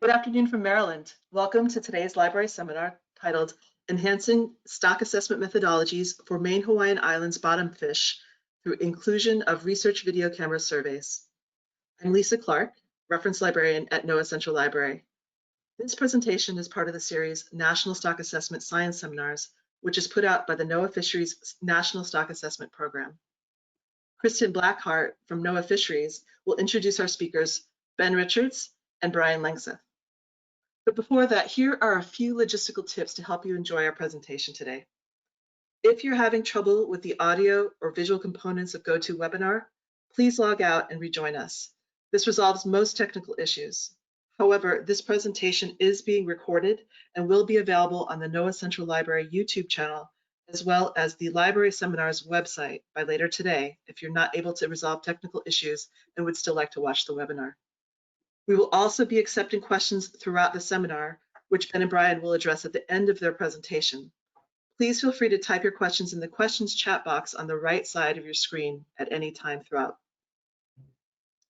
Good afternoon from Maryland. Welcome to today's library seminar titled Enhancing Stock Assessment Methodologies for Main Hawaiian Islands Bottom Fish Through Inclusion of Research Video Camera Surveys. I'm Lisa Clark, Reference Librarian at NOAA Central Library. This presentation is part of the series National Stock Assessment Science Seminars, which is put out by the NOAA Fisheries National Stock Assessment Program. Kristen Blackheart from NOAA Fisheries will introduce our speakers, Ben Richards and Brian Langseth. But before that, here are a few logistical tips to help you enjoy our presentation today. If you're having trouble with the audio or visual components of GoToWebinar, please log out and rejoin us. This resolves most technical issues. However, this presentation is being recorded and will be available on the NOAA Central Library YouTube channel, as well as the Library Seminars website by later today if you're not able to resolve technical issues and would still like to watch the webinar. We will also be accepting questions throughout the seminar, which Ben and Brian will address at the end of their presentation. Please feel free to type your questions in the questions chat box on the right side of your screen at any time throughout.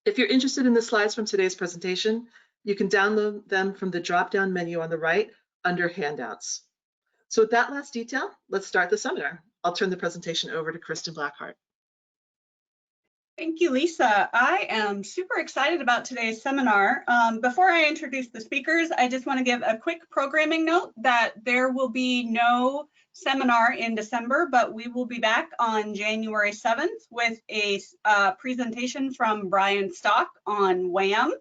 If you're interested in the slides from today's presentation, you can download them from the drop-down menu on the right under Handouts. So with that last detail, let's start the seminar. I'll turn the presentation over to Kristen Blackheart. Thank you, Lisa. I am super excited about today's seminar. Before I introduce the speakers, I just want to give a quick programming note that there will be no seminar in December, but we will be back on January 7th with a presentation from Brian Stock on WAM.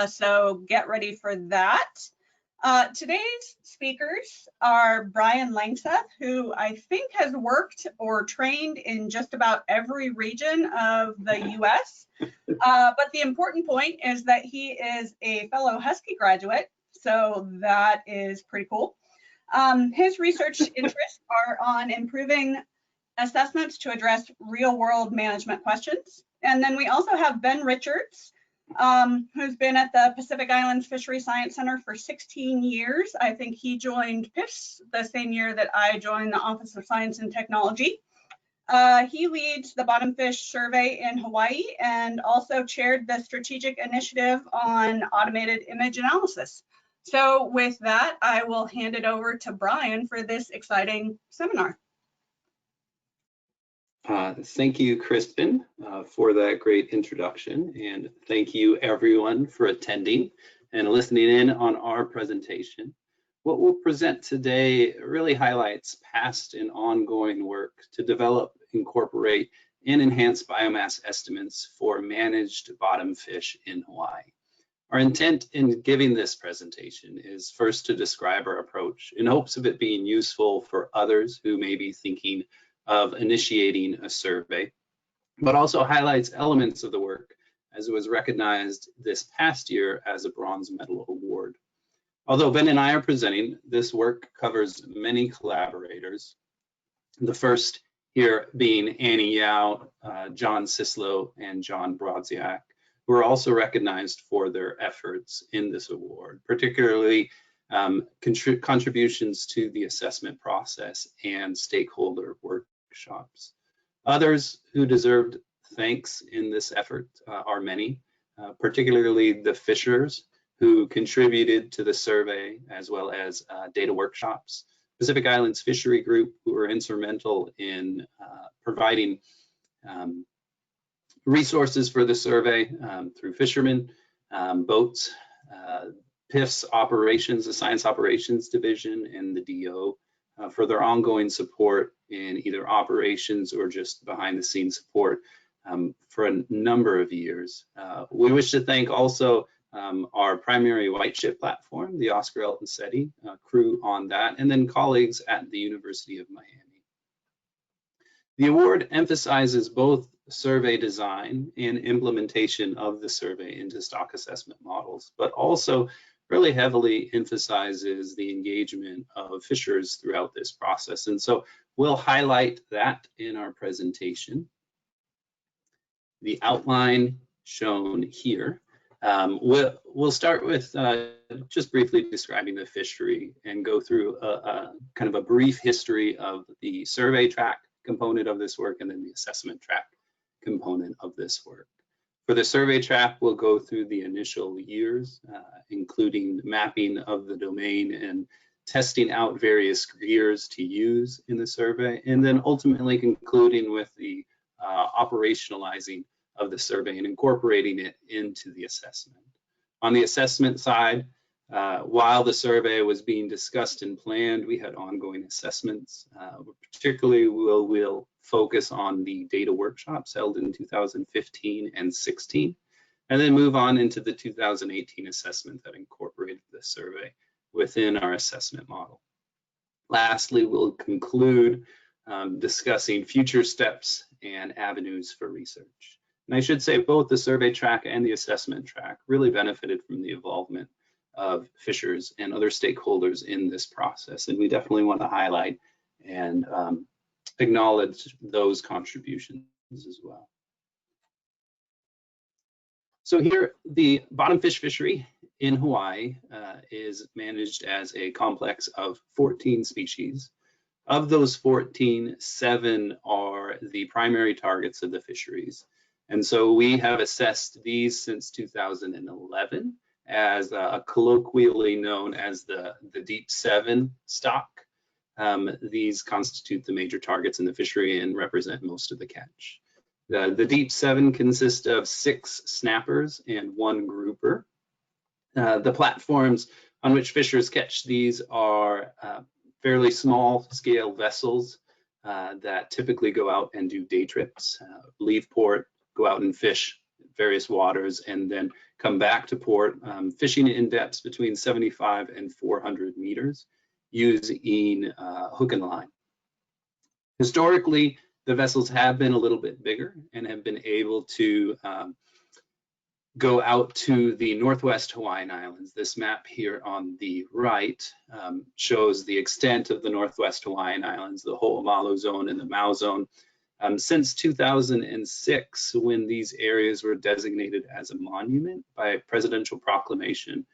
So get ready for that. Today's speakers are Brian Langseth, who I think has worked or trained in just about every region of the US. But the important point is that he is a fellow Husky graduate, so that is pretty cool. His research interests are on improving assessments to address real-world management questions. And then we also have Ben Richards, who's been at the Pacific Islands Fishery Science Center for 16 years. I think he joined PIFSC the same year that I joined the Office of Science and Technology. He leads the Bottomfish Survey in Hawaii and also chaired the strategic initiative on automated image analysis. So with that, I will hand it over to Brian for this exciting seminar. Thank you, Kristen, for that great introduction, and thank you everyone for attending and listening in on our presentation. What we'll present today really highlights past and ongoing work to develop, incorporate, and enhance biomass estimates for managed bottom fish in Hawaii. Our intent in giving this presentation is first to describe our approach in hopes of it being useful for others who may be thinking of initiating a survey, but also highlights elements of the work as it was recognized this past year as a bronze medal award. Although Ben and I are presenting, this work covers many collaborators. The first here being Annie Yao, John Sislow, and John Brodziak, who are also recognized for their efforts in this award, particularly contributions to the assessment process and stakeholder workshops. Others who deserved thanks in this effort are many, particularly the fishers who contributed to the survey, as well as data workshops, Pacific Islands Fishery Group, who were instrumental in providing resources for the survey through fishermen, boats, PIFSC operations, the Science Operations Division, and the DO for their ongoing support in either operations or just behind the scenes support for a number of years. We wish to thank also our primary white ship platform, the Oscar Elton SETI crew on that, and then colleagues at the University of Miami. The award emphasizes both survey design and implementation of the survey into stock assessment models, but also really heavily emphasizes the engagement of fishers throughout this process. And so we'll highlight that in our presentation. The outline shown here. We'll start with just briefly describing the fishery and go through a kind of a brief history of the survey track component of this work and then the assessment track component of this work. For the survey track, we'll go through the initial years, including mapping of the domain and testing out various gears to use in the survey, and then ultimately concluding with the operationalizing of the survey and incorporating it into the assessment. On the assessment side, while the survey was being discussed and planned, we had ongoing assessments. Particularly, we'll focus on the data workshops held in 2015 and 16, and then move on into the 2018 assessment that incorporated the survey within our assessment model. Lastly, we'll conclude discussing future steps and avenues for research. And I should say both the survey track and the assessment track really benefited from the involvement of fishers and other stakeholders in this process. And we definitely want to highlight and acknowledge those contributions as well. So here, the bottomfish fishery in Hawaii is managed as a complex of 14 species. Of those 14, 7 are the primary targets of the fisheries. And so we have assessed these since 2011 as colloquially known as the Deep 7 stock. These constitute the major targets in the fishery and represent most of the catch. The Deep 7 consists of 6 snappers and 1 grouper. The platforms on which fishers catch these are fairly small scale vessels that typically go out and do day trips, leave port, go out and fish various waters, and then come back to port, fishing in depths between 75 and 400 meters using hook and line. Historically, the vessels have been a little bit bigger and have been able to go out to the Northwest Hawaiian Islands. This map here on the right shows the extent of the Northwest Hawaiian Islands, the Ho'omalu zone and the Mau zone. Since 2006, when these areas were designated as a monument by presidential proclamation,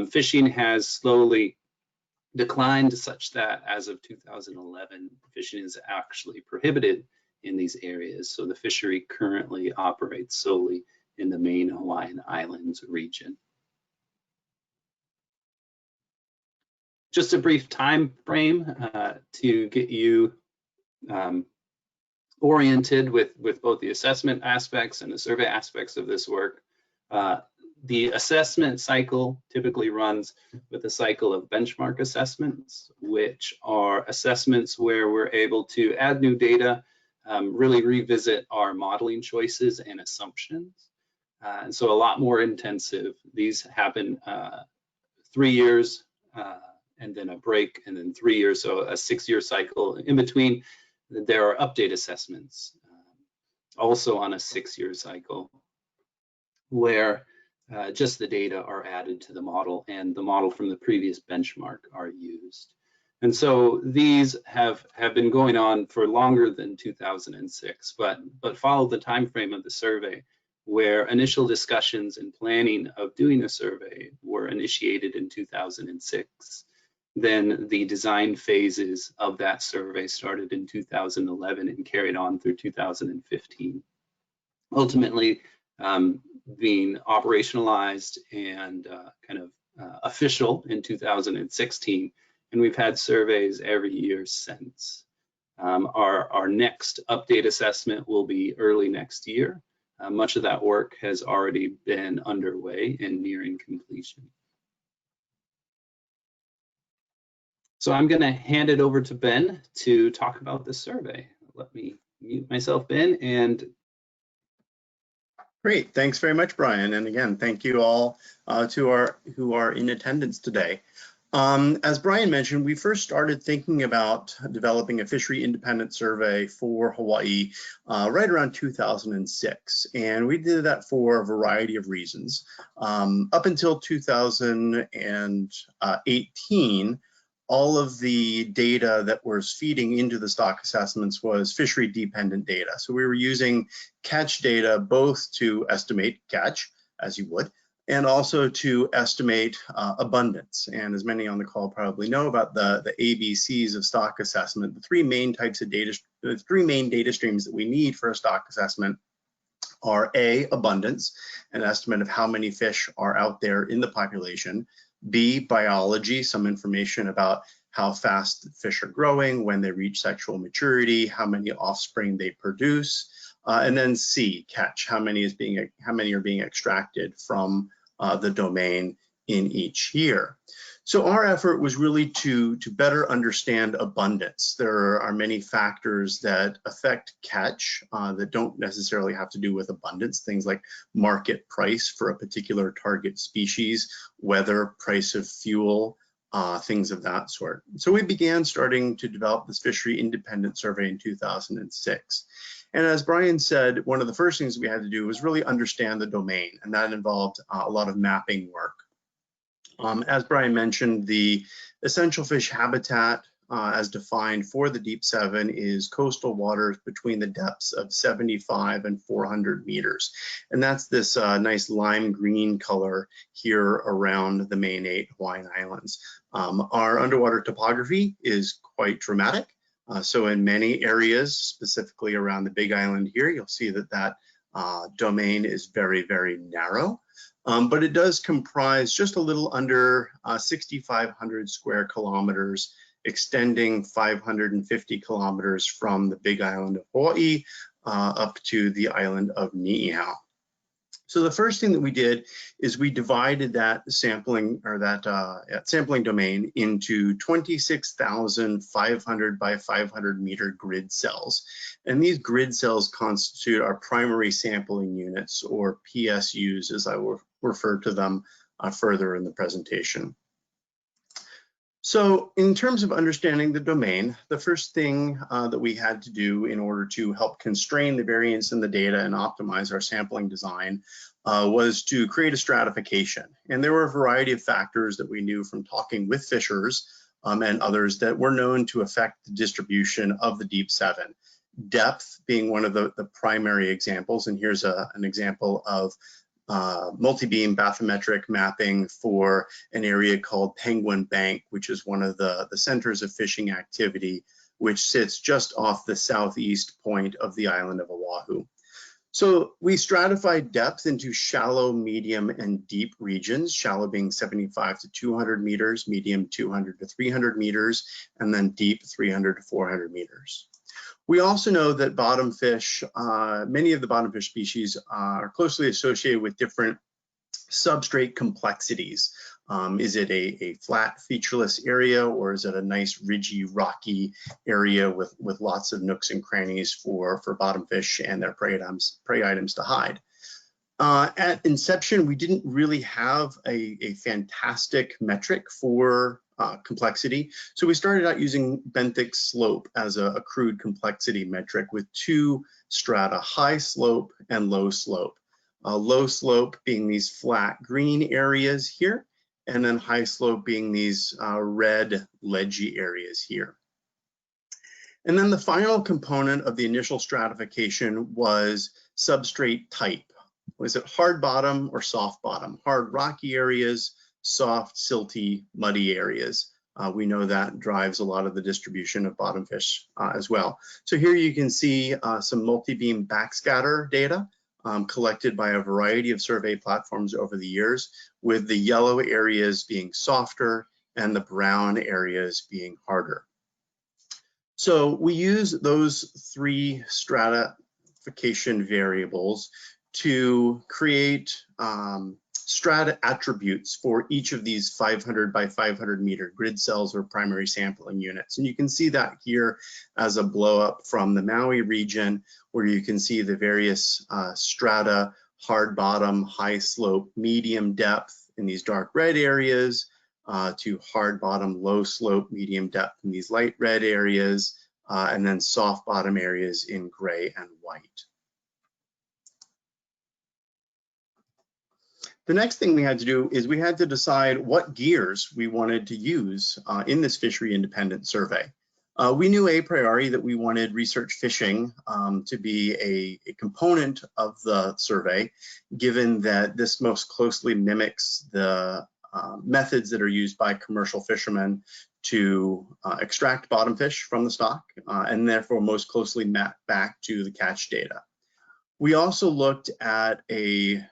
fishing has slowly declined such that as of 2011, fishing is actually prohibited in these areas. So the fishery currently operates solely in the main Hawaiian Islands region. Just a brief time frame to get you oriented with both the assessment aspects and the survey aspects of this work. The assessment cycle typically runs with a cycle of benchmark assessments, which are assessments where we're able to add new data, really revisit our modeling choices and assumptions. And so a lot more intensive. These happen 3 years and then a break, and then 3 years, so a 6-year cycle. In between, there are update assessments, also on a 6-year cycle, where just the data are added to the model and the model from the previous benchmark are used. And so these have been going on for longer than 2006, but follow the time frame of the survey, where initial discussions and planning of doing a survey were initiated in 2006. Then the design phases of that survey started in 2011 and carried on through 2015. Ultimately, being operationalized and official in 2016, and we've had surveys every year since. Our next update assessment will be early next year. Much of that work has already been underway and nearing completion. So I'm going to hand it over to Ben to talk about this survey. Let me mute myself, Ben, and great, thanks very much, Brian. And again, thank you all who are in attendance today. As Brian mentioned, we first started thinking about developing a fishery-independent survey for Hawaii right around 2006. And we did that for a variety of reasons. Up until 2018, all of the data that was feeding into the stock assessments was fishery-dependent data. So we were using catch data both to estimate catch, as you would, and also to estimate abundance. And as many on the call probably know about the ABCs of stock assessment, the 3 main types of data, the 3 main data streams that we need for a stock assessment are A, abundance, an estimate of how many fish are out there in the population, B, biology, some information about how fast the fish are growing, when they reach sexual maturity, how many offspring they produce, and then C, catch, how many are being extracted from the domain in each year. So our effort was really to better understand abundance. There are many factors that affect catch that don't necessarily have to do with abundance, things like market price for a particular target species, weather, price of fuel, things of that sort. So we began starting to develop this fishery-independent survey in 2006. And as Brian said, one of the first things we had to do was really understand the domain, and that involved a lot of mapping work. As Brian mentioned, the essential fish habitat as defined for the Deep 7 is coastal waters between the depths of 75 and 400 meters. And that's this nice lime green color here around the main 8 Hawaiian Islands. Our underwater topography is quite dramatic. So in many areas, specifically around the Big Island here, you'll see that domain is very, very narrow. But it does comprise just a little under 6,500 square kilometers, extending 550 kilometers from the Big Island of Hawaii up to the island of Niihau. So the first thing that we did is we divided that sampling or that sampling domain into 26,500 by 500 meter grid cells. And these grid cells constitute our primary sampling units, or PSUs, as I will refer to them further in the presentation. So in terms of understanding the domain, the first thing that we had to do in order to help constrain the variance in the data and optimize our sampling design was to create a stratification. And there were a variety of factors that we knew from talking with fishers and others that were known to affect the distribution of the Deep 7. Depth being one of the primary examples, and here's an example of multi-beam bathymetric mapping for an area called Penguin Bank, which is one of the centers of fishing activity, which sits just off the southeast point of the island of Oahu. So we stratified depth into shallow, medium, and deep regions, shallow being 75 to 200 meters, medium 200 to 300 meters, and then deep 300 to 400 meters. We also know that bottomfish, many of the bottomfish species are closely associated with different substrate complexities. Is it a flat featureless area, or is it a nice ridgy rocky area with lots of nooks and crannies for bottomfish and their prey items to hide? At inception, we didn't really have a fantastic metric for complexity. So we started out using benthic slope as a crude complexity metric with 2 strata, high slope and low slope. Low slope being these flat green areas here, and then high slope being these red ledgy areas here. And then the final component of the initial stratification was substrate type. Was it hard bottom or soft bottom? Hard rocky areas, soft silty muddy areas. We know that drives a lot of the distribution of bottomfish as well. So here you can see some multi-beam backscatter data collected by a variety of survey platforms over the years, with the yellow areas being softer and the brown areas being harder. So we use those 3 stratification variables to create strata attributes for each of these 500 by 500 meter grid cells or primary sampling units. And you can see that here as a blow up from the Maui region, where you can see the various strata, hard bottom, high slope, medium depth in these dark red areas, to hard bottom, low slope, medium depth in these light red areas, and then soft bottom areas in gray and white. The next thing we had to do is we had to decide what gears we wanted to use in this fishery independent survey. We knew a priori that we wanted research fishing to be a component of the survey, given that this most closely mimics the methods that are used by commercial fishermen to extract bottomfish from the stock, and therefore most closely map back to the catch data. We also looked at a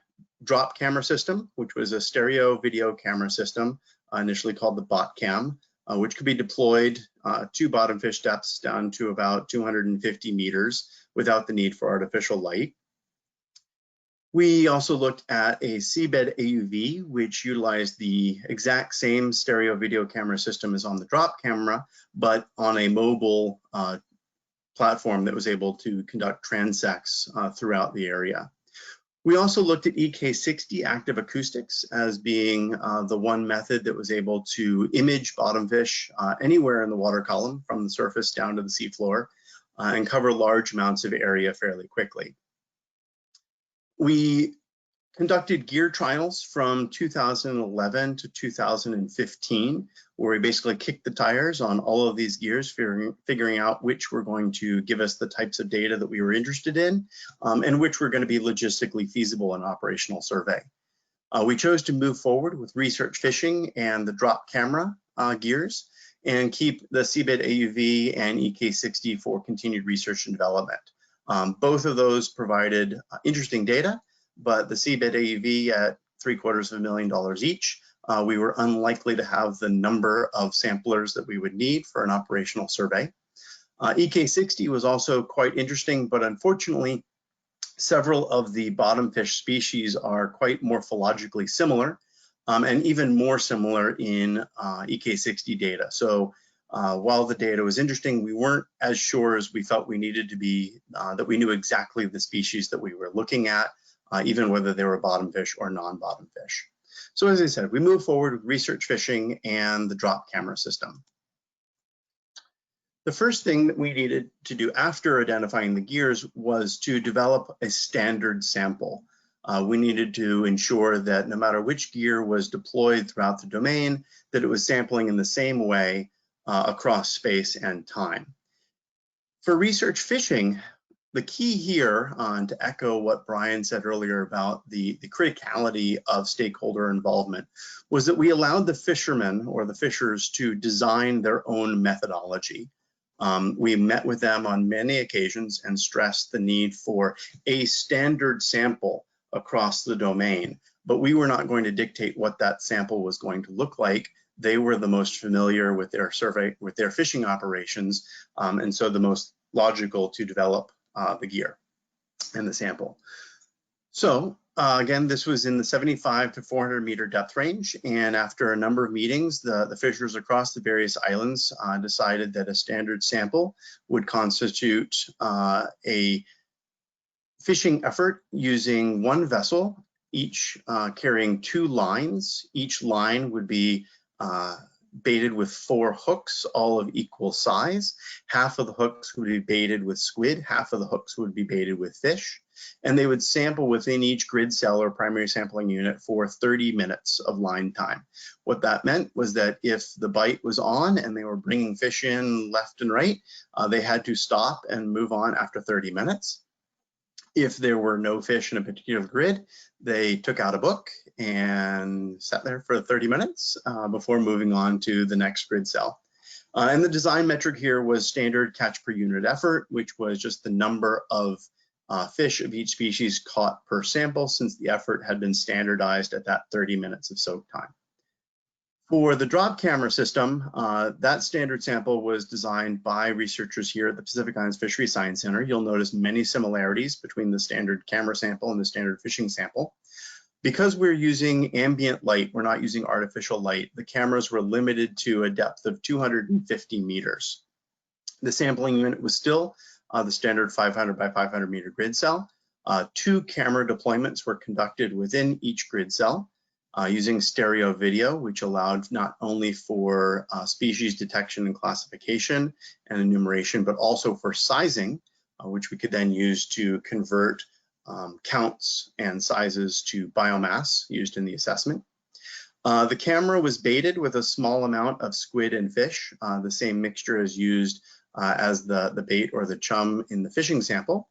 drop camera system, which was a stereo video camera system, initially called the BotCam, which could be deployed to bottom fish depths down to about 250 meters without the need for artificial light. We also looked at a seabed AUV, which utilized the exact same stereo video camera system as on the drop camera, but on a mobile platform that was able to conduct transects throughout the area. We also looked at EK60 active acoustics as being the one method that was able to image bottom fish anywhere in the water column from the surface down to the seafloor and cover large amounts of area fairly quickly. We conducted gear trials from 2011 to 2015, where we basically kicked the tires on all of these gears, figuring out which were going to give us the types of data that we were interested in, and which were going to be logistically feasible in operational survey. We chose to move forward with research fishing and the drop camera gears, and keep the seabed AUV and EK60 for continued research and development. Both of those provided interesting data, but the seabed AUV at $750,000 each, we were unlikely to have the number of samplers that we would need for an operational survey. EK60 was also quite interesting, but unfortunately, several of the bottom fish species are quite morphologically similar, and even more similar in EK60 data. So while the data was interesting, we weren't as sure as we felt we needed to be, that we knew exactly the species that we were looking at, even whether they were bottom fish or non-bottom fish. So as I said, we moved forward with research fishing and the drop camera system. The first thing that we needed to do after identifying the gears was to develop a standard sample. We needed to ensure that no matter which gear was deployed throughout the domain, that it was sampling in the same way across space and time. For research fishing, the key here, to echo what Brian said earlier about the criticality of stakeholder involvement, was that we allowed the fishermen or the fishers to design their own methodology. We met with them on many occasions and stressed the need for a standard sample across the domain, but we were not going to dictate what that sample was going to look like. They were the most familiar with their survey, with their fishing operations, and so the most logical to develop the gear and the sample. So again, this was in the 75 to 400 meter depth range, and after a number of meetings, the fishers across the various islands decided that a standard sample would constitute a fishing effort using one vessel, each carrying 2 lines. Each line would be baited with 4 hooks, all of equal size. Half of the hooks would be baited with squid, half of the hooks would be baited with fish, and they would sample within each grid cell or primary sampling unit for 30 minutes of line time. What that meant was that if the bite was on and they were bringing fish in left and right, they had to stop and move on after 30 minutes. If there were no fish in a particular grid, they took out a book and sat there for 30 minutes before moving on to the next grid cell. And the design metric here was standard catch per unit effort, which was just the number of fish of each species caught per sample, since the effort had been standardized at that 30 minutes of soak time. For the drop camera system, that standard sample was designed by researchers here at the Pacific Islands Fisheries Science Center. You'll notice many similarities between the standard camera sample and the standard fishing sample. Because we're using ambient light, we're not using artificial light, the cameras were limited to a depth of 250 meters. The sampling unit was still the standard 500 by 500 meter grid cell. 2 camera deployments were conducted within each grid cell. Using stereo video, which allowed not only for species detection and classification and enumeration, but also for sizing, which we could then use to convert counts and sizes to biomass used in the assessment. The camera was baited with a small amount of squid and fish, the same mixture as used as the bait or the chum in the fishing sample.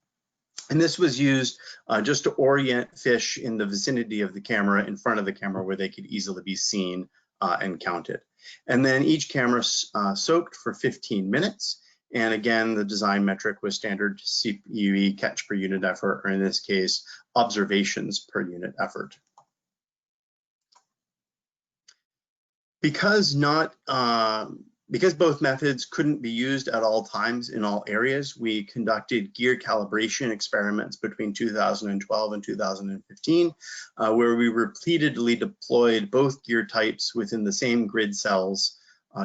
And this was used just to orient fish in the vicinity of the camera, in front of the camera, where they could easily be seen and counted. And then each camera soaked for 15 minutes. And again, the design metric was standard CUE catch per unit effort, or in this case, observations per unit effort. Because both methods couldn't be used at all times in all areas, we conducted gear calibration experiments between 2012 and 2015, where we repeatedly deployed both gear types within the same grid cells,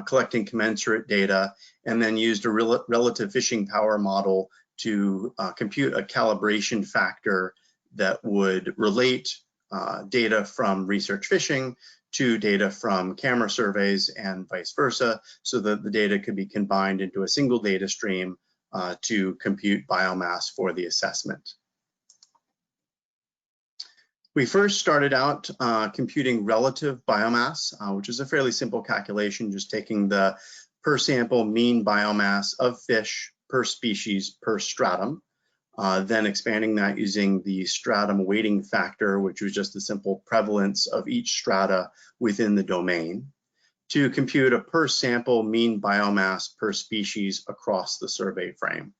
collecting commensurate data, and then used a relative fishing power model to compute a calibration factor that would relate data from research fishing to data from camera surveys and vice versa, so that the data could be combined into a single data stream to compute biomass for the assessment. We first started out computing relative biomass, which is a fairly simple calculation, just taking the per sample mean biomass of fish per species per stratum, then expanding that using the stratum weighting factor, which was just the simple prevalence of each strata within the domain, to compute a per sample mean biomass per species across the survey frame.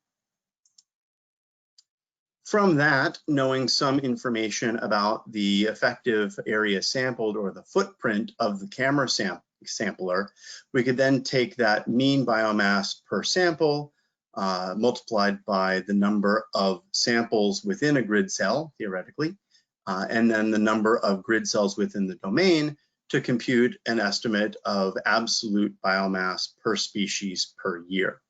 From that, knowing some information about the effective area sampled or the footprint of the camera sampler, we could then take that mean biomass per sample multiplied by the number of samples within a grid cell, theoretically, and then the number of grid cells within the domain to compute an estimate of absolute biomass per species per year.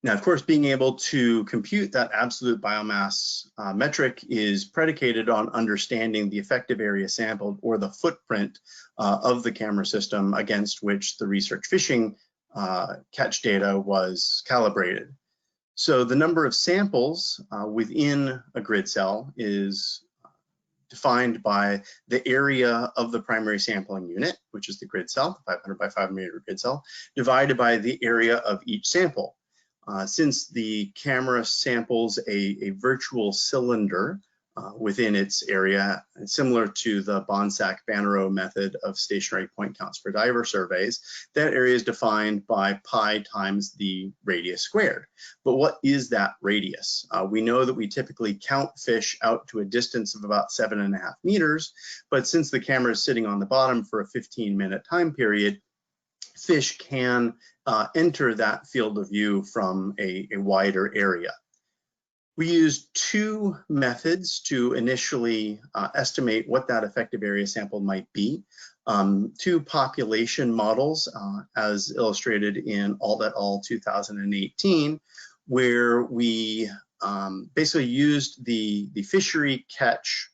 Now, of course, being able to compute that absolute biomass metric is predicated on understanding the effective area sampled or the footprint of the camera system against which the research fishing catch data was calibrated. So the number of samples within a grid cell is defined by the area of the primary sampling unit, which is the grid cell, the 500 by 5 meter grid cell, divided by the area of each sample. Since the camera samples a virtual cylinder within its area, similar to the Bonsack-Bannerow method of stationary point counts for diver surveys, that area is defined by pi times the radius squared. But what is that radius? We know that we typically count fish out to a distance of about 7.5 meters, but since the camera is sitting on the bottom for a 15-minute time period, fish can enter that field of view from a wider area. We used two methods to initially estimate what that effective area sample might be. Two population models, as illustrated in Alt et al. 2018, where we basically used the fishery catch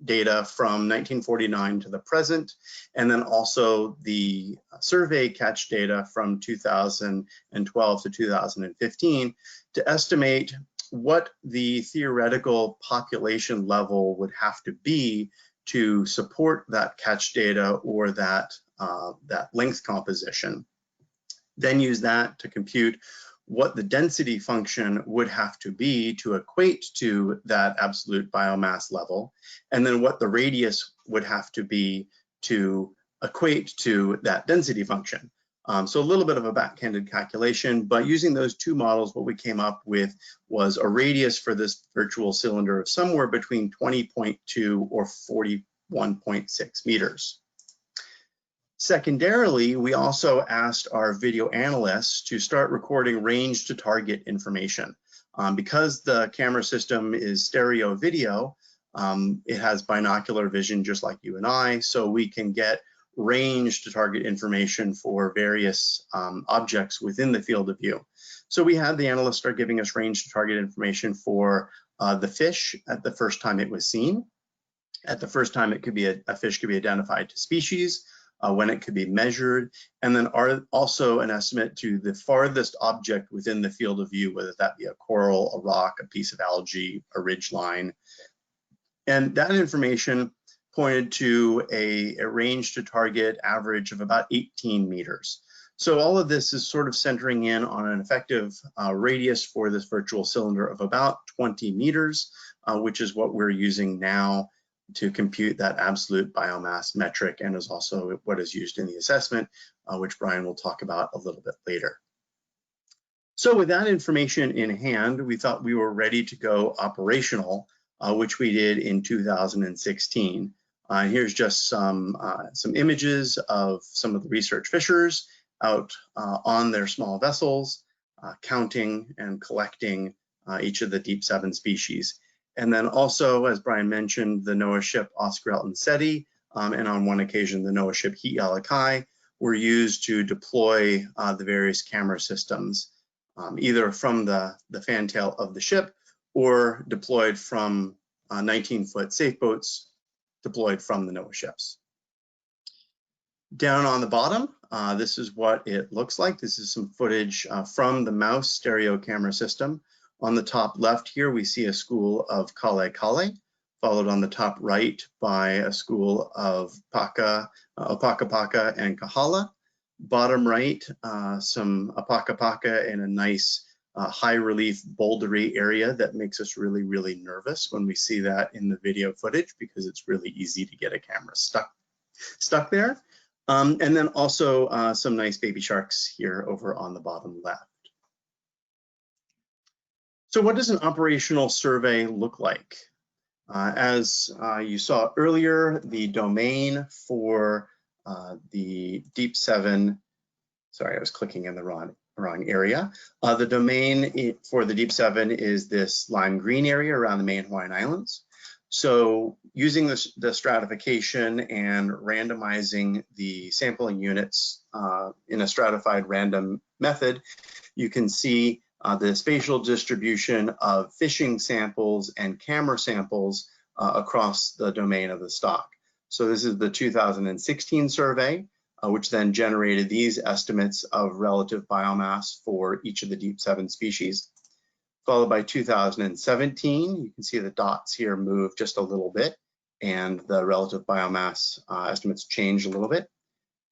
data from 1949 to the present, and then also the survey catch data from 2012 to 2015 to estimate what the theoretical population level would have to be to support that catch data or that length composition. Then use that to compute what the density function would have to be to equate to that absolute biomass level, and then what the radius would have to be to equate to that density function. So a little bit of a backhanded calculation, but using those two models, what we came up with was a radius for this virtual cylinder of somewhere between 20.2 or 41.6 meters. Secondarily, we also asked our video analysts to start recording range to target information. Because the camera system is stereo video, it has binocular vision just like you and I, so we can get range to target information for various objects within the field of view. So we had the analysts start giving us range to target information for the fish at the first time it was seen. At the first time it could be a fish could be identified to species, when it could be measured, and then also an estimate to the farthest object within the field of view, whether that be a coral, a rock, a piece of algae, a ridge line. And that information pointed to a range to target average of about 18 meters. So all of this is sort of centering in on an effective radius for this virtual cylinder of about 20 meters, which is what we're using now to compute that absolute biomass metric, and is also what is used in the assessment, which Brian will talk about a little bit later. So with that information in hand, we thought we were ready to go operational, which we did in 2016. Here's just some images of some of the research fishers out on their small vessels, counting and collecting each of the deep 7 species. And then also, as Brian mentioned, the NOAA ship Oscar Elton SETI, and on one occasion, the NOAA ship Heat Yalakai were used to deploy the various camera systems, either from the fantail of the ship or deployed from 19-foot safe boats deployed from the NOAA ships. Down on the bottom, this is what it looks like. This is some footage from the Mouse stereo camera system. On the top left here, we see a school of Kale Kale, followed on the top right by a school of Paka Paka and Kahala. Bottom right, some Apaka Paka in a nice high relief bouldery area that makes us really, really nervous when we see that in the video footage, because it's really easy to get a camera stuck there. And then also some nice baby sharks here over on the bottom left. So what does an operational survey look like? As you saw earlier, the domain for the deep 7, sorry, I was clicking in the wrong area. The domain for the deep 7 is this lime green area around the main Hawaiian Islands. So using the stratification and randomizing the sampling units in a stratified random method, you can see the spatial distribution of fishing samples and camera samples across the domain of the stock. So this is the 2016 survey, which then generated these estimates of relative biomass for each of the deep 7 species. Followed by 2017, you can see the dots here move just a little bit, and the relative biomass estimates change a little bit.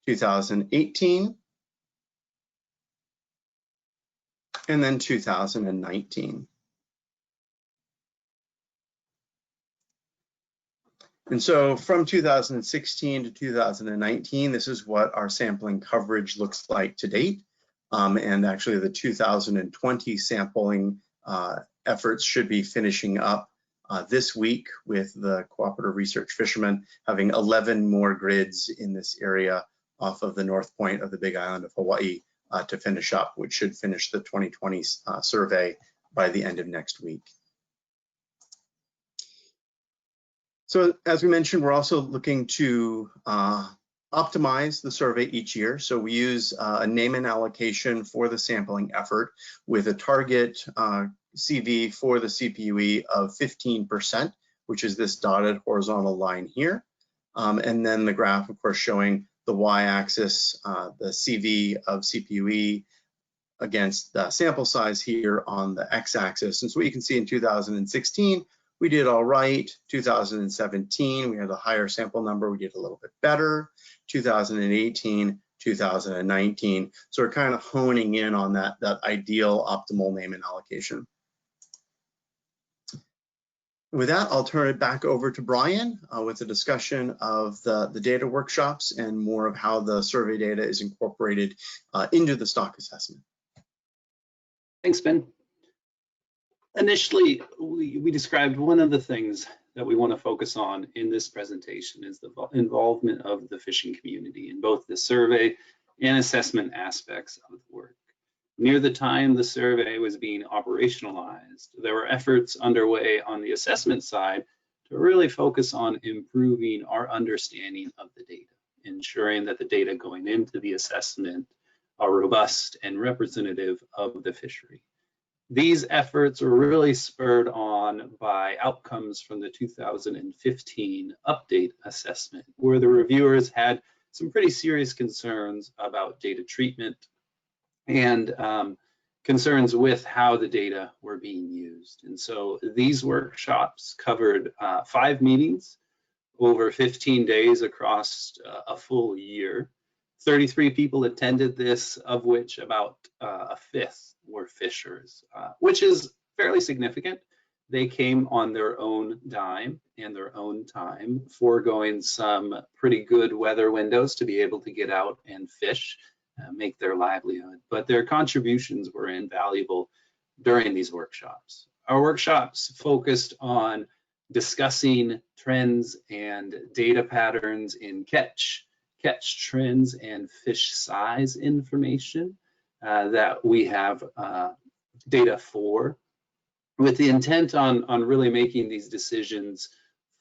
2018, and then 2019. And so from 2016 to 2019, this is what our sampling coverage looks like to date. And actually the 2020 sampling efforts should be finishing up this week, with the cooperative research fishermen having 11 more grids in this area off of the north point of the Big Island of Hawaii to finish up, which should finish the 2020 survey by the end of next week. So as we mentioned, we're also looking to optimize the survey each year. So we use a name and allocation for the sampling effort with a target CV for the CPUE of 15%, which is this dotted horizontal line here. And then the graph, of course, showing the y-axis, the CV of CPUE against the sample size here on the x-axis. And so what you can see in 2016, we did all right. 2017, we had a higher sample number. We did a little bit better. 2018, 2019. So we're kind of honing in on that ideal optimal name and allocation. With that, I'll turn it back over to Brian with a discussion of the data workshops and more of how the survey data is incorporated into the stock assessment. Thanks, Ben. Initially, we described one of the things that we want to focus on in this presentation is the involvement of the fishing community in both the survey and assessment aspects of the work. Near the time the survey was being operationalized, there were efforts underway on the assessment side to really focus on improving our understanding of the data, ensuring that the data going into the assessment are robust and representative of the fishery. These efforts were really spurred on by outcomes from the 2015 update assessment, where the reviewers had some pretty serious concerns about data treatment and concerns with how the data were being used. And so these workshops covered 5 meetings over 15 days across a full year. 33 people attended this, of which about a fifth were fishers, which is fairly significant. They came on their own dime and their own time, foregoing some pretty good weather windows to be able to get out and fish make their livelihood, but their contributions were invaluable during these workshops. Our workshops focused on discussing trends and data patterns in catch trends and fish size information that we have data for, with the intent on really making these decisions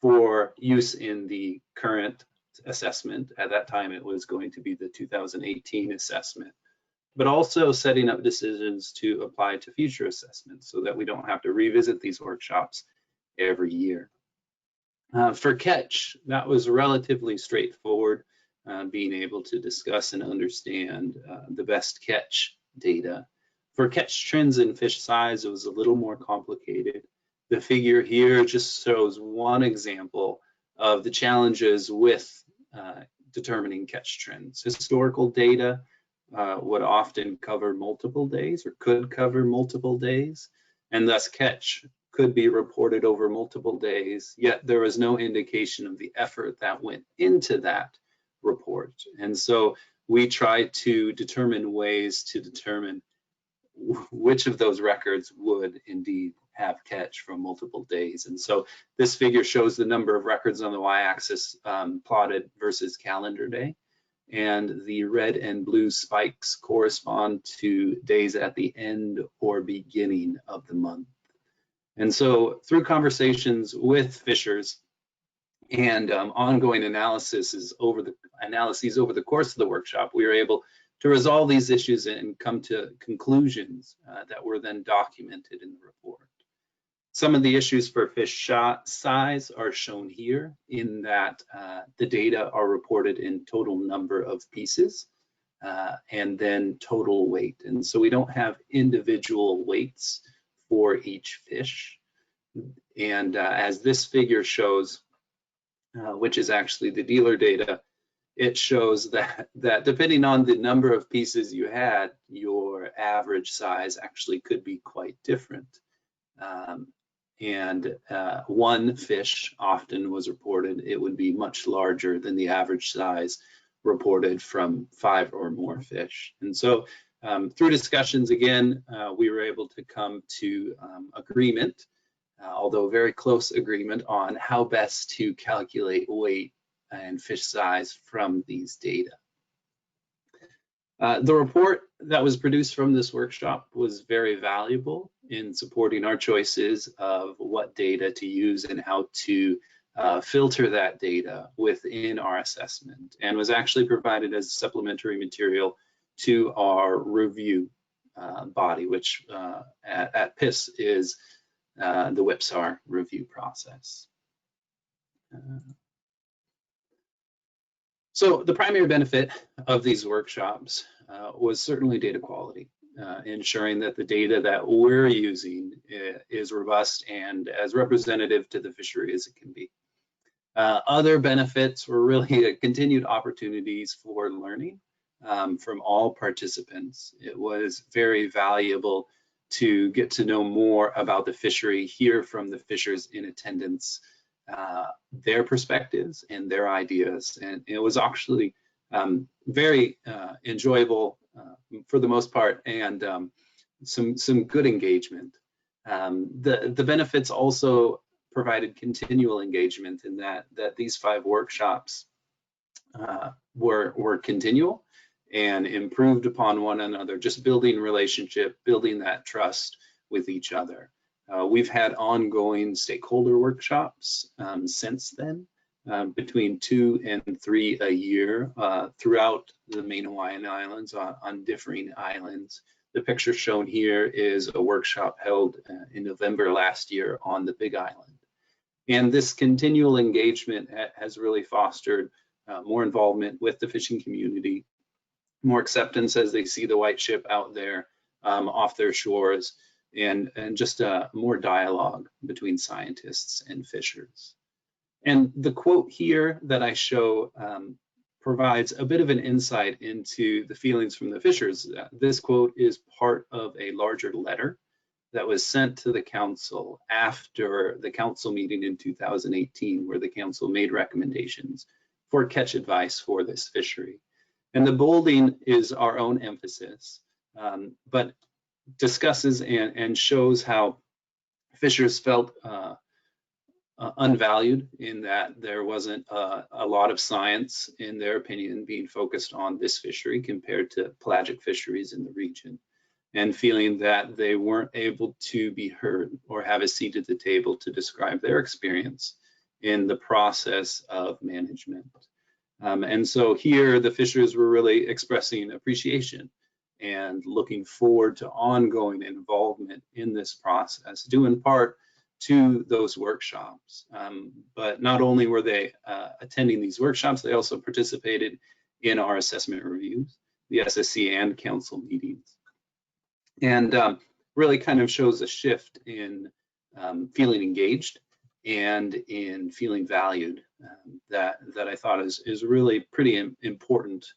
for use in the current assessment. At that time, it was going to be the 2018 assessment, but also setting up decisions to apply to future assessments so that we don't have to revisit these workshops every year. For catch, that was relatively straightforward, being able to discuss and understand the best catch data. For catch trends and fish size, it was a little more complicated. The figure here just shows one example of the challenges with determining catch trends. Historical data would often cover multiple days or could cover multiple days, and thus catch could be reported over multiple days, yet there was no indication of the effort that went into that report. And so we tried to determine ways to determine which of those records would indeed have catch from multiple days. And so this figure shows the number of records on the y-axis plotted versus calendar day. And the red and blue spikes correspond to days at the end or beginning of the month. And so through conversations with fishers and ongoing analyses over the course of the workshop, we were able to resolve these issues and come to conclusions that were then documented in the report. Some of the issues for fish size are shown here, in that the data are reported in total number of pieces and then total weight. And so we don't have individual weights for each fish. And as this figure shows, which is actually the dealer data, it shows that depending on the number of pieces you had, your average size actually could be quite different. One fish often was reported, it would be much larger than the average size reported from 5 or more fish. And so through discussions, again, we were able to come to agreement, although very close agreement, on how best to calculate weight and fish size from these data. The report that was produced from this workshop was very valuable in supporting our choices of what data to use and how to filter that data within our assessment, and was actually provided as supplementary material to our review body, which at PIFSC is the WIPSAR review process. So the primary benefit of these workshops was certainly data quality, ensuring that the data that we're using is robust and as representative to the fishery as it can be. Other benefits were really continued opportunities for learning from all participants. It was very valuable to get to know more about the fishery, hear from the fishers in attendance, their perspectives and their ideas. And it was actually very enjoyable for the most part, and some good engagement. The benefits also provided continual engagement in that these 5 workshops were continual and improved upon one another, just building relationship, building that trust with each other. We've had ongoing stakeholder workshops since then, between 2 and 3 a year throughout the main Hawaiian Islands on differing islands. The picture shown here is a workshop held in November last year on the Big Island. And this continual engagement has really fostered more involvement with the fishing community, more acceptance as they see the white ship out there off their shores, and just more dialogue between scientists and fishers. And the quote here that I show provides a bit of an insight into the feelings from the fishers. This quote is part of a larger letter that was sent to the council after the council meeting in 2018, where the council made recommendations for catch advice for this fishery. And the bolding is our own emphasis, but discusses and shows how fishers felt unvalued in that there wasn't a lot of science, in their opinion, being focused on this fishery compared to pelagic fisheries in the region, and feeling that they weren't able to be heard or have a seat at the table to describe their experience in the process of management. And so here the fishers were really expressing appreciation and looking forward to ongoing involvement in this process, due in part to those workshops. But not only were they attending these workshops, they also participated in our assessment reviews, the SSC and council meetings. And really kind of shows a shift in feeling engaged and in feeling valued that I thought is really pretty important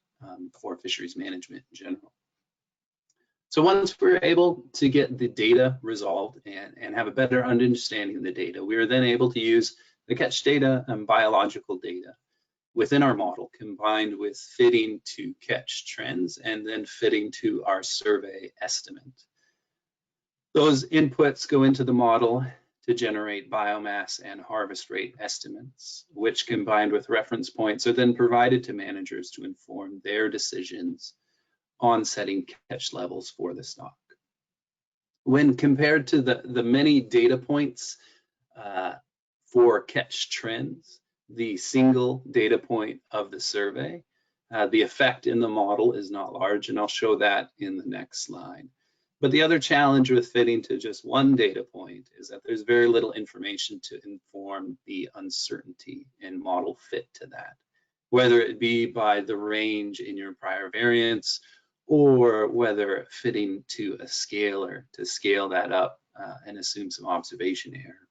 for fisheries management in general. So once we're able to get the data resolved and have a better understanding of the data, we are then able to use the catch data and biological data within our model, combined with fitting to catch trends and then fitting to our survey estimate. Those inputs go into the model to generate biomass and harvest rate estimates, which combined with reference points are then provided to managers to inform their decisions on setting catch levels for the stock. When compared to the many data points for catch trends, the single data point of the survey, the effect in the model is not large, and I'll show that in the next slide. But the other challenge with fitting to just one data point is that there's very little information to inform the uncertainty and model fit to that, whether it be by the range in your prior variance or whether fitting to a scaler to scale that up and assume some observation error.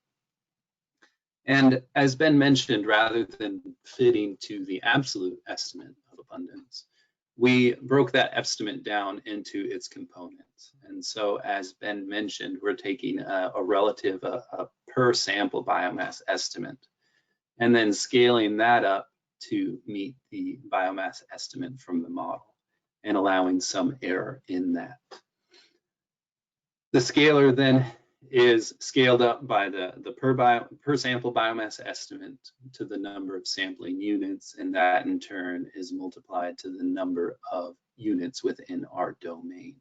And as Ben mentioned, rather than fitting to the absolute estimate of abundance, we broke that estimate down into its components. And so as Ben mentioned, we're taking a relative, a per sample biomass estimate, and then scaling that up to meet the biomass estimate from the model and allowing some error in that. The scaler then is scaled up by the per sample biomass estimate to the number of sampling units, and that in turn is multiplied to the number of units within our domain.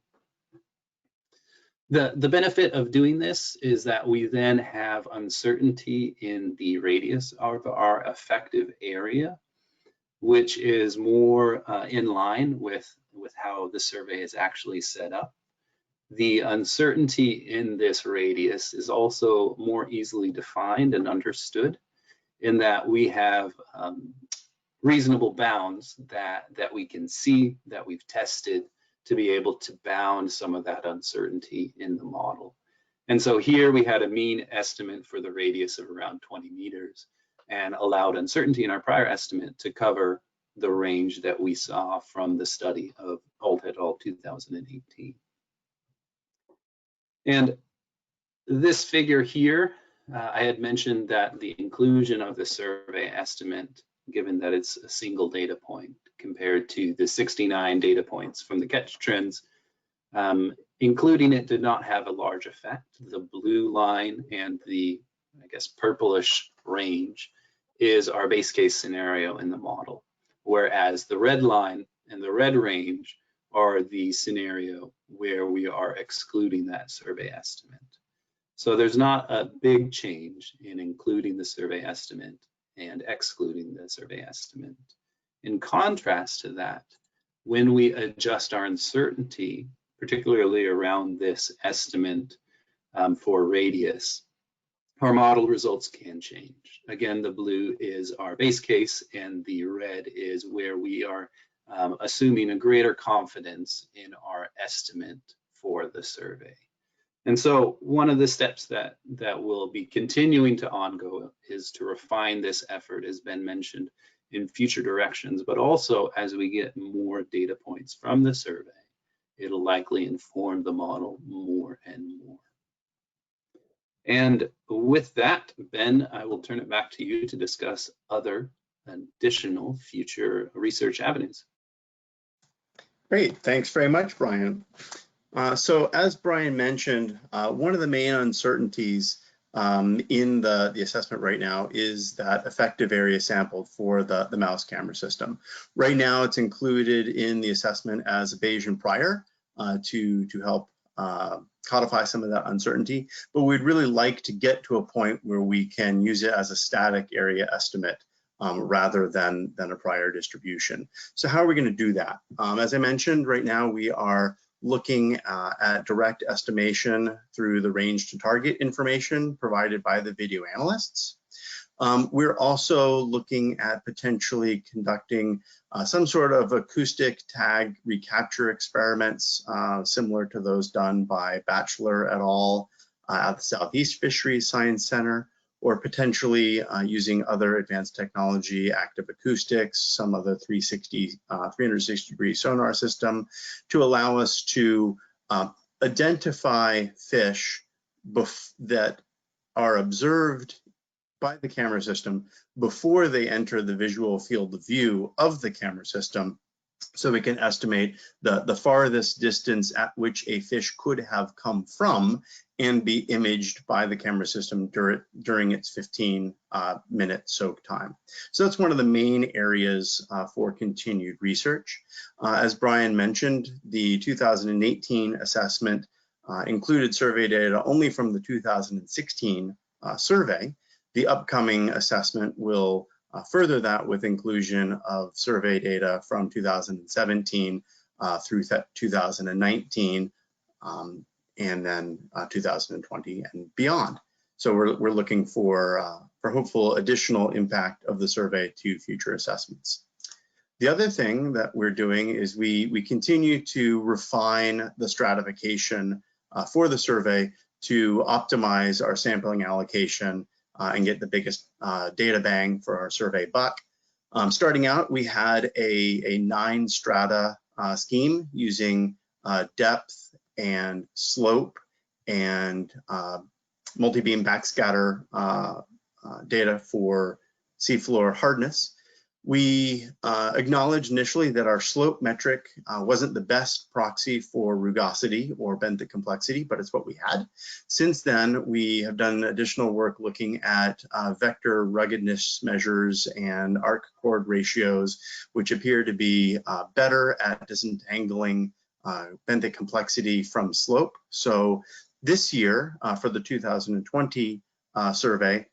The benefit of doing this is that we then have uncertainty in the radius of our effective area, which is more in line with how the survey is actually set up. The uncertainty in this radius is also more easily defined and understood, in that we have reasonable bounds that we can see, that we've tested, to be able to bound some of that uncertainty in the model. And so here we had a mean estimate for the radius of around 20 meters and allowed uncertainty in our prior estimate to cover the range that we saw from the study of Alt et al. 2018. And this figure here, I had mentioned that the inclusion of the survey estimate, given that it's a single data point compared to the 69 data points from the catch trends, including it did not have a large effect. The blue line and the, I guess, purplish range is our base case scenario in the model, whereas the red line and the red range are the scenario where we are excluding that survey estimate. So there's not a big change in including the survey estimate and excluding the survey estimate. In contrast to that, when we adjust our uncertainty, particularly around this estimate for radius, our model results can change. Again, the blue is our base case and the red is where we are assuming a greater confidence in our estimate for the survey. And so one of the steps that will be continuing to ongo is to refine this effort, as Ben mentioned, in future directions, but also as we get more data points from the survey, it'll likely inform the model more and more. And with that, Ben, I will turn it back to you to discuss other additional future research avenues. Great, thanks very much, Brian. So as Brian mentioned, one of the main uncertainties in the assessment right now is that effective area sampled for the mouse camera system. Right now, it's included in the assessment as a Bayesian prior to help codify some of that uncertainty, but we'd really like to get to a point where we can use it as a static area estimate rather than a prior distribution. So how are we going to do that? As I mentioned, right now we are looking at direct estimation through the range to target information provided by the video analysts. We're also looking at potentially conducting some sort of acoustic tag recapture experiments similar to those done by Batchelor et al. At the Southeast Fisheries Science Center, or potentially using other advanced technology, active acoustics, some other 360-degree sonar system to allow us to identify fish that are observed by the camera system before they enter the visual field of view of the camera system, so we can estimate the farthest distance at which a fish could have come from and be imaged by the camera system during its 15-minute soak time. So that's one of the main areas for continued research. As Brian mentioned, the 2018 assessment included survey data only from the 2016 survey. The upcoming assessment will further that with inclusion of survey data from 2017 through 2019, and then 2020 and beyond. So we're looking for hopeful additional impact of the survey to future assessments. The other thing that we're doing is we continue to refine the stratification for the survey to optimize our sampling allocation and get the biggest data bang for our survey buck. Starting out, we had a 9 strata scheme using depth and slope and multi-beam backscatter data for seafloor hardness. We acknowledged initially that our slope metric wasn't the best proxy for rugosity or benthic complexity, but it's what we had. Since then, we have done additional work looking at vector ruggedness measures and arc chord ratios, which appear to be better at disentangling benthic complexity from slope. So this year, for the 2020 survey,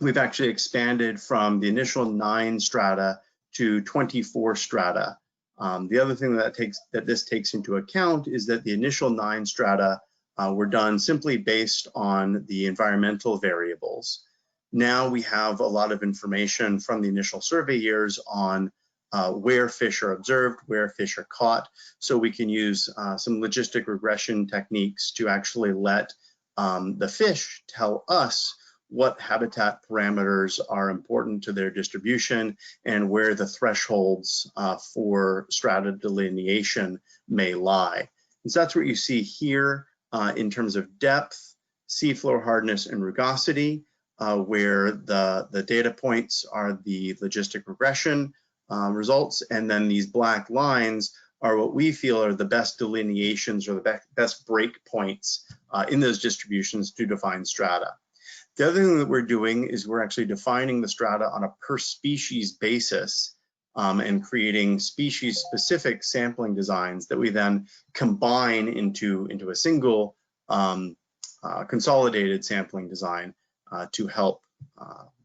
we've actually expanded from the initial 9 strata to 24 strata. The other thing that this takes into account is that the initial 9 strata were done simply based on the environmental variables. Now we have a lot of information from the initial survey years on where fish are observed, where fish are caught, so we can use some logistic regression techniques to actually let the fish tell us what habitat parameters are important to their distribution and where the thresholds for strata delineation may lie. And so that's what you see here in terms of depth, seafloor hardness, and rugosity, where the data points are the logistic regression results, and then these black lines are what we feel are the best delineations or the best break points in those distributions to define strata. The other thing that we're doing is we're actually defining the strata on a per species basis and creating species-specific sampling designs that we then combine into a single consolidated sampling design to help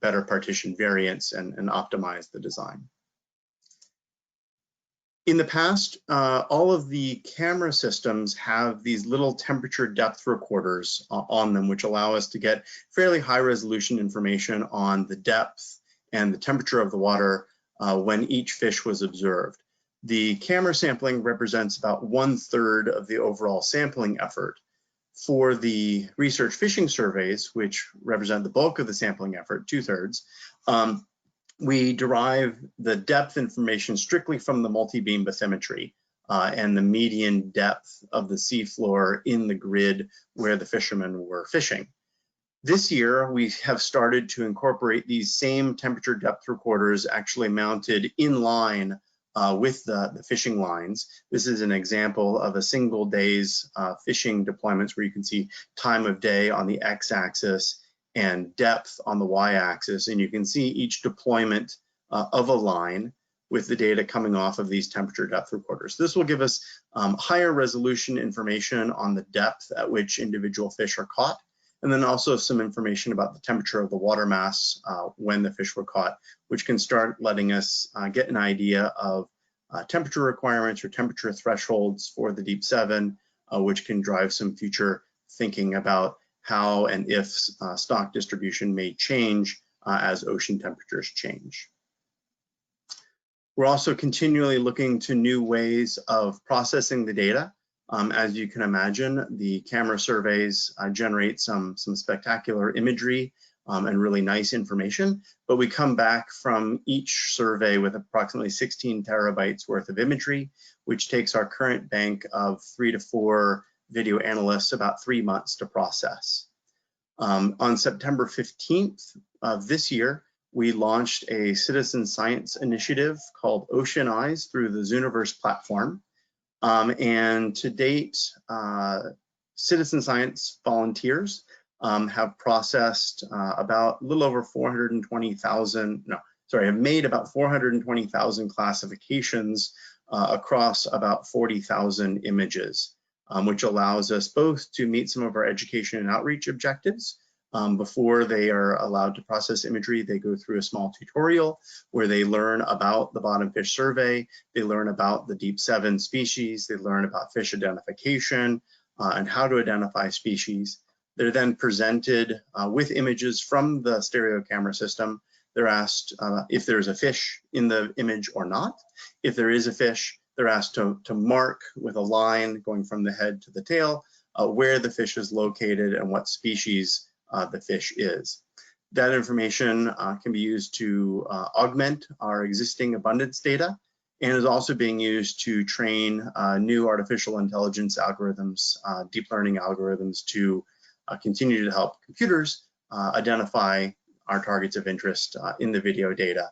better partition variance and optimize the design. In the past, all of the camera systems have these little temperature depth recorders on them, which allow us to get fairly high resolution information on the depth and the temperature of the water when each fish was observed. The camera sampling represents about 1/3 of the overall sampling effort. For the research fishing surveys, which represent the bulk of the sampling effort, 2/3, we derive the depth information strictly from the multi-beam bathymetry and the median depth of the seafloor in the grid where the fishermen were fishing. This year, we have started to incorporate these same temperature depth recorders actually mounted in line with the fishing lines. This is an example of a single day's fishing deployments where you can see time of day on the x-axis and depth on the y-axis, and you can see each deployment of a line with the data coming off of these temperature depth recorders. This will give us higher resolution information on the depth at which individual fish are caught, and then also some information about the temperature of the water mass when the fish were caught, which can start letting us get an idea of temperature requirements or temperature thresholds for the deep 7, which can drive some future thinking about how and if stock distribution may change as ocean temperatures change. We're also continually looking to new ways of processing the data. As you can imagine, the camera surveys generate some spectacular imagery and really nice information, but we come back from each survey with approximately 16 terabytes worth of imagery, which takes our current bank of 3 to 4 video analysts about 3 months to process. On September 15th of this year, we launched a citizen science initiative called Ocean Eyes through the Zooniverse platform. And to date, citizen science volunteers have processed about a little over 420,000, have made about 420,000 classifications across about 40,000 images, which allows us both to meet some of our education and outreach objectives. Before they are allowed to process imagery, they go through a small tutorial where they learn about the Bottomfish survey, they learn about the deep 7 species, they learn about fish identification and how to identify species. They're then presented with images from the stereo camera system. They're asked if there's a fish in the image or not. If there is a fish, they're asked to mark with a line going from the head to the tail where the fish is located and what species the fish is. That information can be used to augment our existing abundance data and is also being used to train new artificial intelligence algorithms, deep learning algorithms to continue to help computers identify our targets of interest in the video data.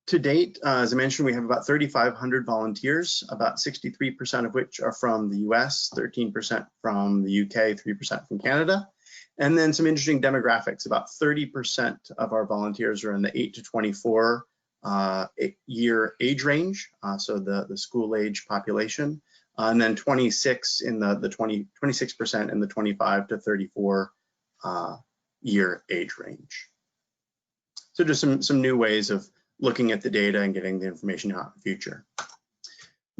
To date, as I mentioned, we have about 3,500 volunteers, about 63% of which are from the US, 13% from the UK, 3% from Canada. And then some interesting demographics, about 30% of our volunteers are in the 8 to 24 year age range, so the school age population, and then 26% in the 25 to 34 year age range. So just some new ways of looking at the data and getting the information out in the future.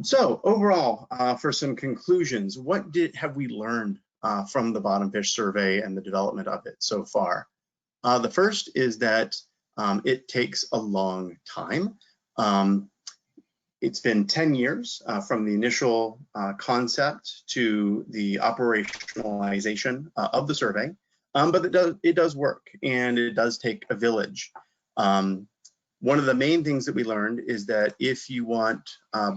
So overall, for some conclusions, what have we learned from the Bottomfish survey and the development of it so far? The first is that it takes a long time. It's been 10 years from the initial concept to the operationalization of the survey, but it does work and it does take a village. One of the main things that we learned is that if you want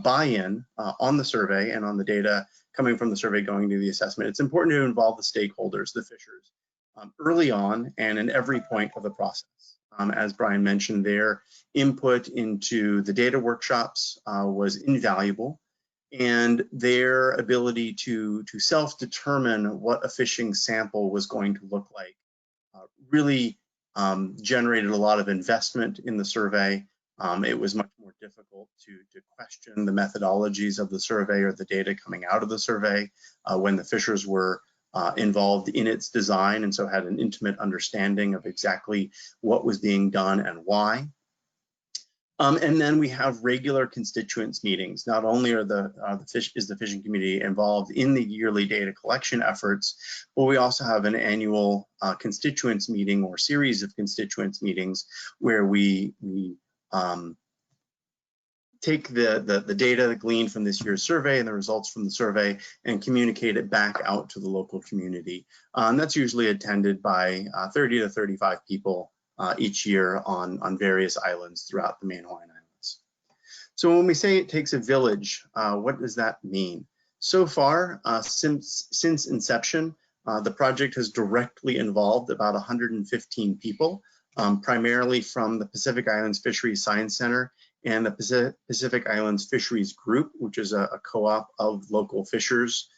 buy-in on the survey and on the data coming from the survey going to the assessment, it's important to involve the stakeholders, the fishers, early on and in every point of the process. As Brian mentioned, their input into the data workshops was invaluable, and their ability to self-determine what a fishing sample was going to look like really generated a lot of investment in the survey. It was much more difficult to question the methodologies of the survey or the data coming out of the survey when the fishers were involved in its design and so had an intimate understanding of exactly what was being done and why. And then we have regular constituents meetings. Not only is the fishing community involved in the yearly data collection efforts, but we also have an annual constituents meeting or series of constituents meetings where we take the data gleaned from this year's survey and the results from the survey and communicate it back out to the local community. And that's usually attended by 30 to 35 people each year on various islands throughout the main Hawaiian Islands. So when we say it takes a village, what does that mean? So far, since inception, the project has directly involved about 115 people, primarily from the Pacific Islands Fisheries Science Center and the Pacific Islands Fisheries Group, which is a co-op of local fishers,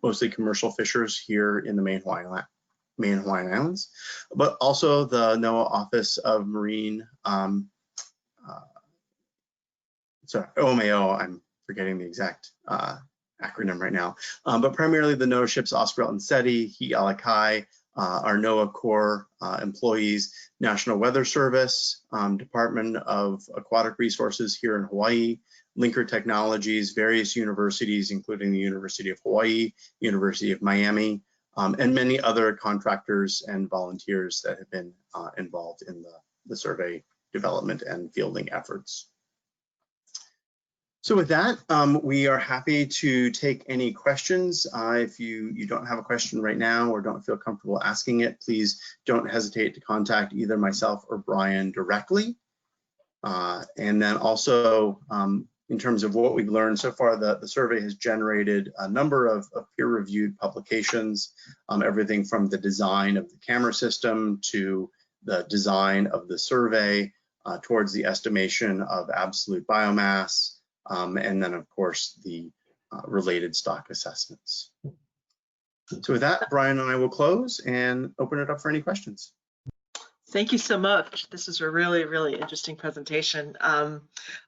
mostly commercial fishers here in the main Hawaiian Islands, but also the NOAA Office of Marine, OMAO, I'm forgetting the exact acronym right now, but primarily the NOAA Ships Osprey and SETI, Alakai, our NOAA Corps employees, National Weather Service, Department of Aquatic Resources here in Hawaii, Linker Technologies, various universities, including the University of Hawaii, University of Miami, and many other contractors and volunteers that have been involved in the survey development and fielding efforts. So with that, we are happy to take any questions. If you don't have a question right now or don't feel comfortable asking it, please don't hesitate to contact either myself or Brian directly. And then also, in terms of what we've learned so far, the survey has generated a number of peer-reviewed publications, everything from the design of the camera system to the design of the survey, towards the estimation of absolute biomass, and then of course the related stock assessments. So with that, Brian and I will close and open it up for any questions. Thank you so much. This is a really, really interesting presentation.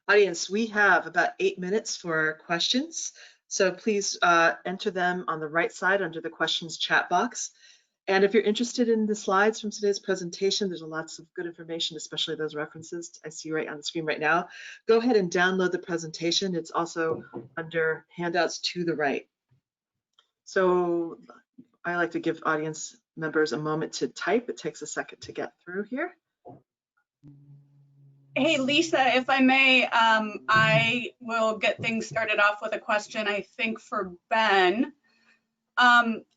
Audience, we have about 8 minutes for questions. So please enter them on the right side under the questions chat box. And if you're interested in the slides from today's presentation, there's lots of good information, especially those references I see right on the screen right now. Go ahead and download the presentation. It's also under handouts to the right. So I like to give audience members a moment to type. It takes a second to get through here. Hey, Lisa, if I may, I will get things started off with a question, I think, for Ben.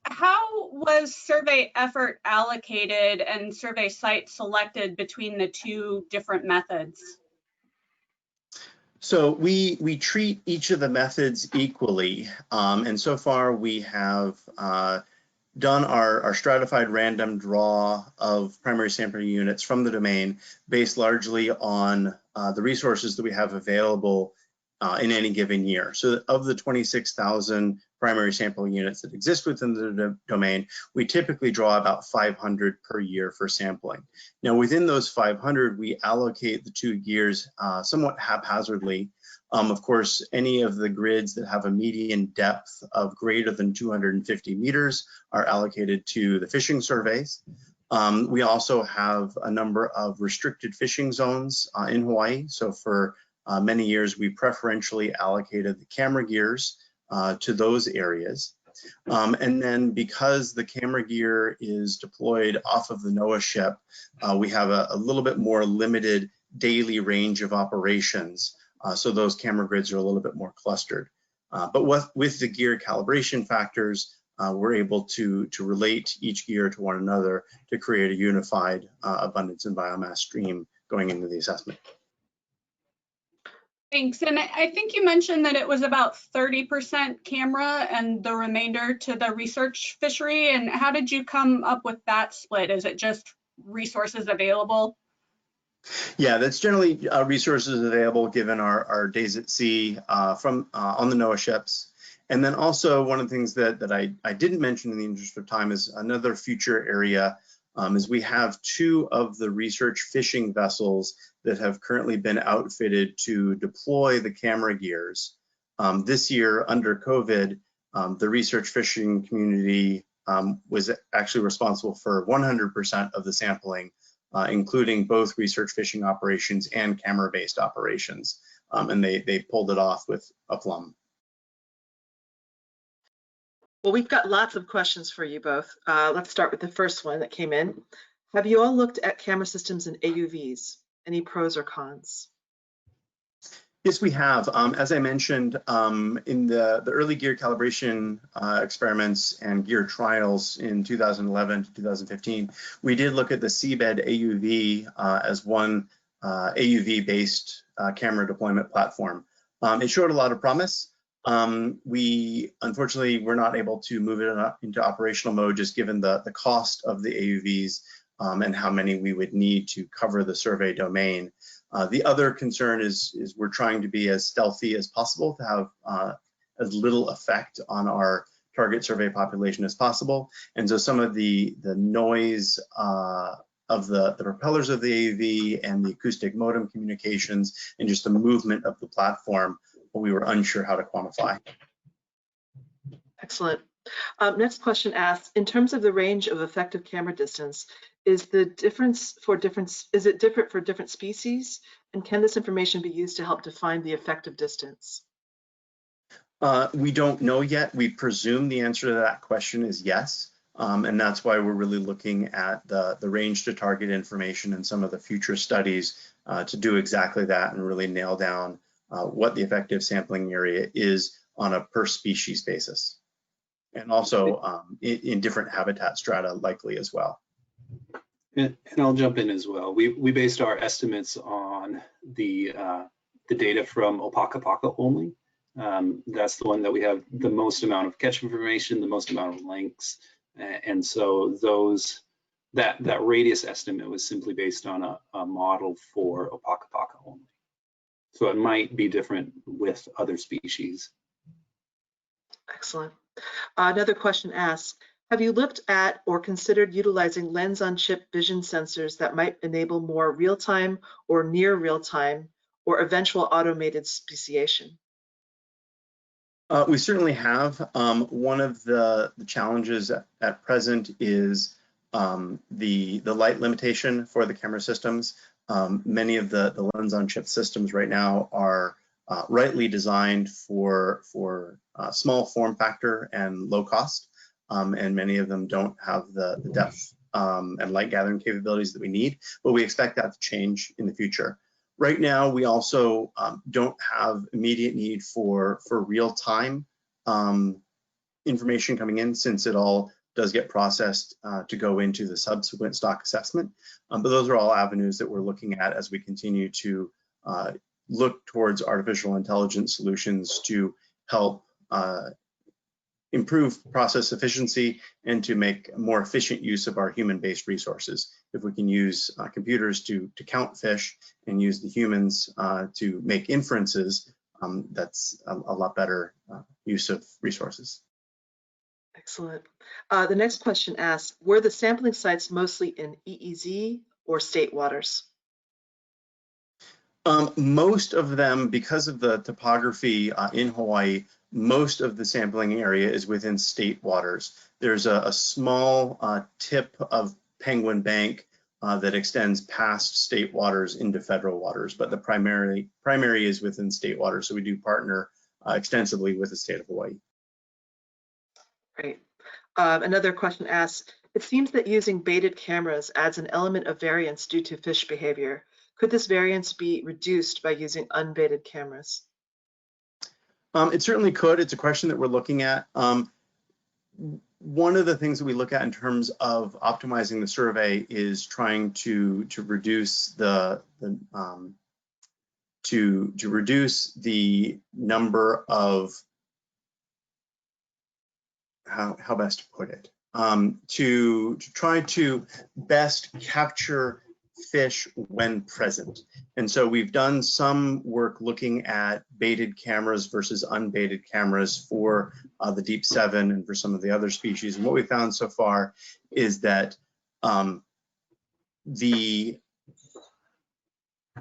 How was survey effort allocated and survey site selected between the two different methods? So we treat each of the methods equally, and so far we have done our stratified random draw of primary sampling units from the domain based largely on the resources that we have available in any given year. So of the 26,000 primary sampling units that exist within the domain, we typically draw about 500 per year for sampling. Now within those 500, we allocate the two gears somewhat haphazardly. Of course, any of the grids that have a median depth of greater than 250 meters are allocated to the fishing surveys. We also have a number of restricted fishing zones in Hawaii. So for many years, we preferentially allocated the camera gears to those areas. And then because the camera gear is deployed off of the NOAA ship, we have a little bit more limited daily range of operations. So those camera grids are a little bit more clustered. But with the gear calibration factors, we're able to relate each gear to one another to create a unified abundance and biomass stream going into the assessment. Thanks. And I think you mentioned that it was about 30% camera and the remainder to the research fishery. And how did you come up with that split? Is it just resources available? Yeah, that's generally resources available given our days at sea on the NOAA ships. And then also one of the things that I didn't mention in the interest of time is another future area is we have two of the research fishing vessels that have currently been outfitted to deploy the camera gears. This year under COVID, the research fishing community was actually responsible for 100% of the sampling, including both research fishing operations and camera-based operations. And they pulled it off with aplomb. Well, we've got lots of questions for you both. Let's start with the first one that came in. Have you all looked at camera systems and AUVs? Any pros or cons? Yes, we have. As I mentioned, in the early gear calibration experiments and gear trials in 2011 to 2015, we did look at the seabed AUV as one AUV-based camera deployment platform. It showed a lot of promise. We unfortunately were not able to move it into operational mode just given the cost of the AUVs and how many we would need to cover the survey domain. The other concern is we're trying to be as stealthy as possible to have as little effect on our target survey population as possible. And so some of the noise of the propellers of the AUV and the acoustic modem communications and just the movement of the platform, we were unsure how to quantify. Excellent. Next question asks, in terms of the range of effective camera distance, is it different for different species? And can this information be used to help define the effective distance? We don't know yet. We presume the answer to that question is yes. And that's why we're really looking at the range to target information and some of the future studies to do exactly that and really nail down what the effective sampling area is on a per species basis. And also in different habitat strata likely as well. And I'll jump in as well. We based our estimates on the data from Opakapaka only. That's the one that we have the most amount of catch information, the most amount of lengths, and so that radius estimate was simply based on a model for Opakapaka only. So it might be different with other species. Excellent. Another question asks, have you looked at or considered utilizing lens-on-chip vision sensors that might enable more real-time or near real-time or eventual automated speciation? We certainly have. One of the challenges at present is the light limitation for the camera systems. Many of the lens-on-chip systems right now are rightly designed for small form factor and low cost, and many of them don't have the depth and light gathering capabilities that we need, but we expect that to change in the future. Right now, we also don't have immediate need for real-time information coming in, since it all does get processed to go into the subsequent stock assessment. But those are all avenues that we're looking at as we continue to look towards artificial intelligence solutions to help improve process efficiency and to make more efficient use of our human-based resources. If we can use computers to count fish and use the humans to make inferences, that's a lot better use of resources. Excellent. The next question asks, were the sampling sites mostly in EEZ or state waters? Most of them, because of the topography in Hawaii, most of the sampling area is within state waters. There's a small tip of Penguin Bank that extends past state waters into federal waters, but the primary is within state waters. So we do partner extensively with the state of Hawaii. Great. Another question asks, it seems that using baited cameras adds an element of variance due to fish behavior. Could this variance be reduced by using unbaited cameras? It certainly could. It's a question that we're looking at. One of the things that we look at in terms of optimizing the survey is trying to reduce the number of, how best to put it, to try to best capture fish when present. And so we've done some work looking at baited cameras versus unbaited cameras for the Deep 7 and for some of the other species. And what we found so far is that the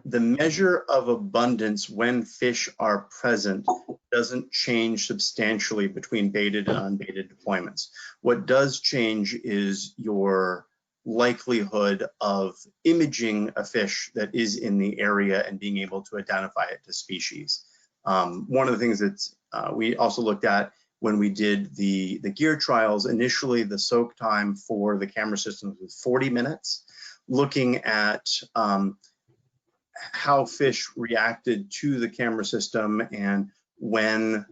measure of abundance when fish are present doesn't change substantially between baited and unbaited deployments. What does change is your likelihood of imaging a fish that is in the area and being able to identify it to species. One of the things that we also looked at when we did the gear trials, initially the soak time for the camera systems was 40 minutes, looking at how fish reacted to the camera system and when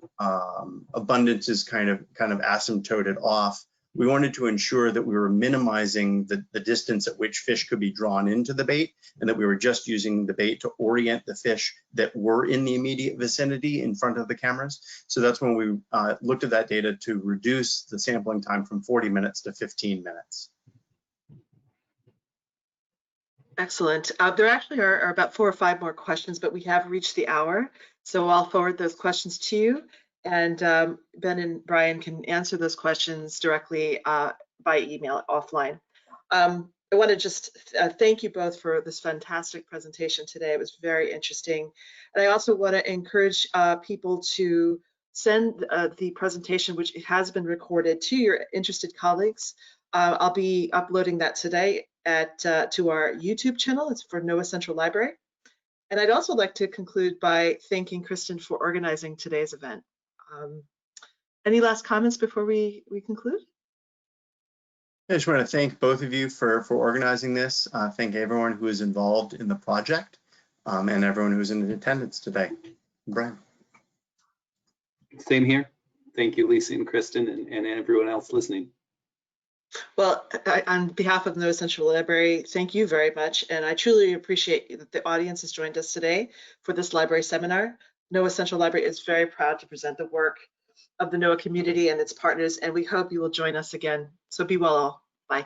abundance is kind of asymptoted off. We wanted to ensure that we were minimizing the distance at which fish could be drawn into the bait, and that we were just using the bait to orient the fish that were in the immediate vicinity in front of the cameras. So that's when we looked at that data to reduce the sampling time from 40 minutes to 15 minutes. Excellent. There actually are about 4 or 5 more questions, but we have reached the hour. So I'll forward those questions to you, and Ben and Brian can answer those questions directly by email offline. I want to just thank you both for this fantastic presentation today. It was very interesting. And I also want to encourage people to send the presentation, which has been recorded, to your interested colleagues. I'll be uploading that today to our YouTube channel. It's for NOAA Central Library. And I'd also like to conclude by thanking Kristen for organizing today's event. Any last comments before we conclude? I just want to thank both of you for organizing this. Thank everyone who is involved in the project and everyone who's in attendance today. Brian. Same here. Thank you, Lisa and Kristen, and everyone else listening. Well, on behalf of NOAA Central Library, thank you very much. And I truly appreciate that the audience has joined us today for this library seminar. NOAA Central Library is very proud to present the work of the NOAA community and its partners, and we hope you will join us again. So be well all. Bye.